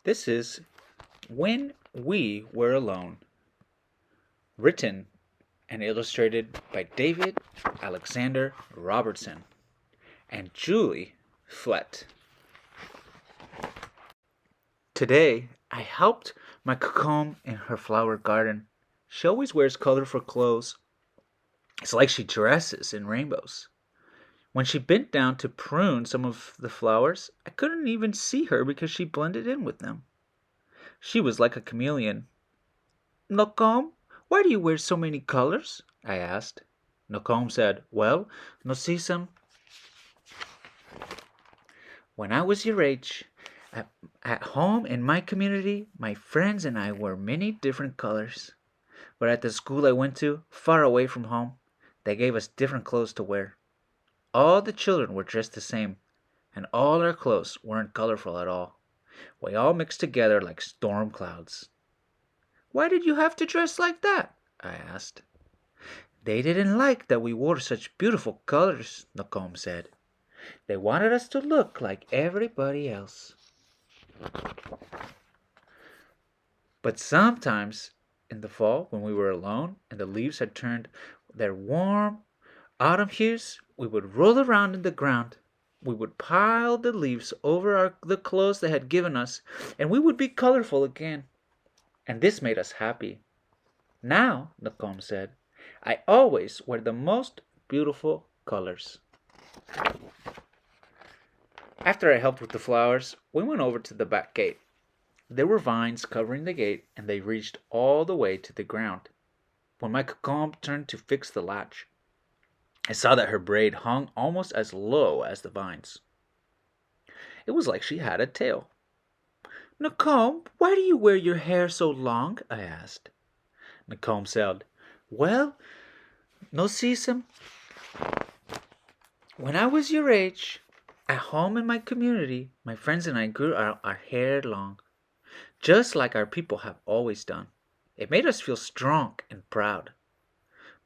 This is When We Were Alone, written and illustrated by David Alexander Robertson and Julie Flett. Today, I helped my Cacombe in her flower garden. She always wears colorful clothes. It's like she dresses in rainbows. When she bent down to prune some of the flowers, I couldn't even see her because she blended in with them. She was like a chameleon. "Nocombe, why do you wear so many colors?" I asked. Nocombe said, "Well, Nocissum, when I was your age, at home in my community, my friends and I wore many different colors. But at the school I went to, far away from home, they gave us different clothes to wear. All the children were dressed the same, and all our clothes weren't colorful at all. We all mixed together like storm clouds." "Why did you have to dress like that?" I asked. "They didn't like that we wore such beautiful colors," Nocombe said. "They wanted us to look like everybody else." But sometimes in the fall, when we were alone and the leaves had turned their warm autumn hues, we would roll around in the ground. We would pile the leaves over the clothes they had given us, and we would be colorful again. And this made us happy. "Now," Nacombe said, "I always wear the most beautiful colors." After I helped with the flowers, we went over to the back gate. There were vines covering the gate, and they reached all the way to the ground. When my Cacombe turned to fix the latch, I saw that her braid hung almost as low as the vines. It was like she had a tail. "Nacombe, why do you wear your hair so long?" I asked. Nacombe said, "Well, Nocissum, when I was your age, at home in my community, my friends and I grew our hair long, just like our people have always done. It made us feel strong and proud.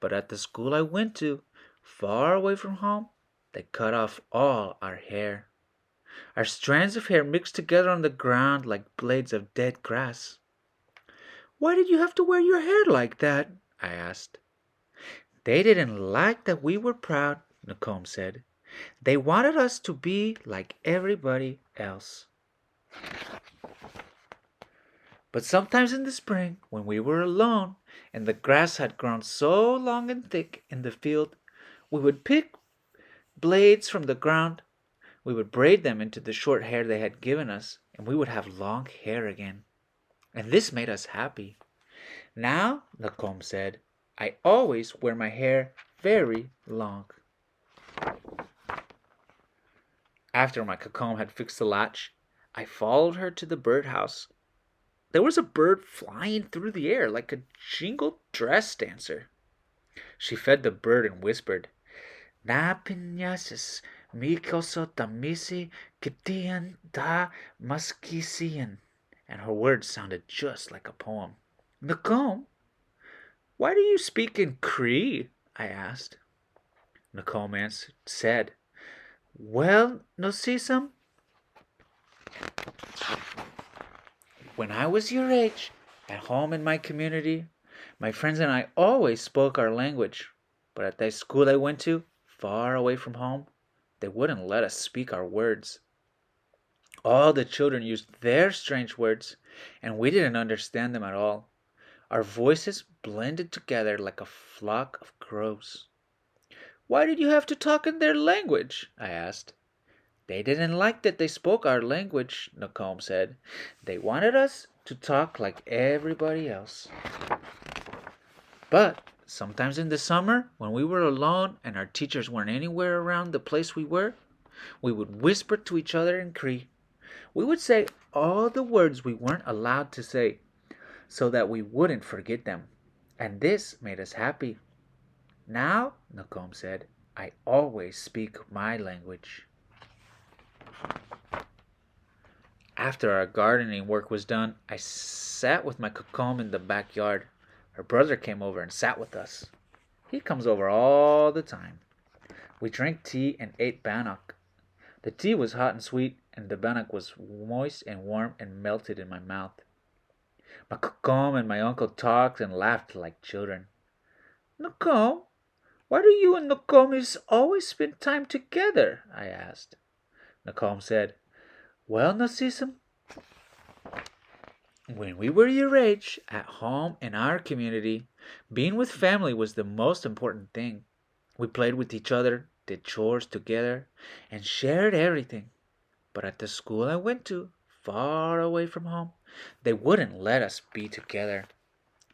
But at the school I went to, far away from home, they cut off all our hair. Our strands of hair mixed together on the ground like blades of dead grass." "Why did you have to wear your hair like that?" I asked. "They didn't like that we were proud," Nacombe said. "They wanted us to be like everybody else." But sometimes in the spring, when we were alone and the grass had grown so long and thick in the field, we would pick blades from the ground. We would braid them into the short hair they had given us, and we would have long hair again. And this made us happy. "Now," Nacombe said, "I always wear my hair very long." After my Cacombe had fixed the latch, I followed her to the birdhouse. There was a bird flying through the air like a jingled dress dancer. She fed the bird and whispered, "Na pinyasis mikoso tamisi kitian da maskisian," and her words sounded just like a poem. "Nacombe, why do you speak in Cree?" I asked. Nacombe said, "Well, Nocissum, when I was your age, at home in my community, my friends and I always spoke our language. But at that school I went to, far away from home, they wouldn't let us speak our words. All the children used their strange words, and we didn't understand them at all. Our voices blended together like a flock of crows." "Why did you have to talk in their language?" I asked. "They didn't like that they spoke our language," Nacombe said. "They wanted us to talk like everybody else." But sometimes in the summer, when we were alone and our teachers weren't anywhere around the place we were, we would whisper to each other in Cree. We would say all the words we weren't allowed to say so that we wouldn't forget them. And this made us happy. "Now," Nacombe said, "I always speak my language." After our gardening work was done, I sat with my Cacombe in the backyard. Her brother came over and sat with us. He comes over all the time. We drank tea and ate bannock. The tea was hot and sweet, and the bannock was moist and warm and melted in my mouth. Macomb and my uncle talked and laughed like children. Macomb, why do you and Nokomis always spend time together? I asked. Macomb said, Well, Narcissum, when we were your age, at home in our community, being with family was the most important thing. We played with each other, did chores together, and shared everything. But at the school I went to, far away from home, they wouldn't let us be together.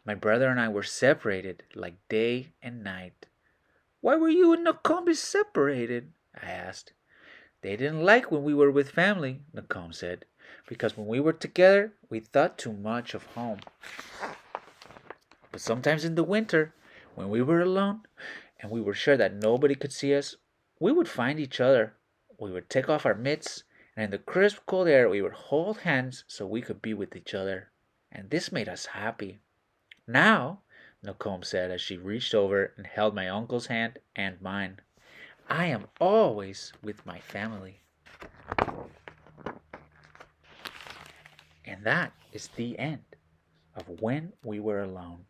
My brother and I were separated like day and night. Why were you and Nakombi separated? I asked. They didn't like when we were with family, Nakom said, because when we were together, we thought too much of home. But sometimes in the winter, when we were alone, and we were sure that nobody could see us, we would find each other. We would take off our mitts, and in the crisp cold air we would hold hands so we could be with each other. And this made us happy. Now, Nacombe said as she reached over and held my uncle's hand and mine, I am always with my family. And that is the end of When We Were Alone.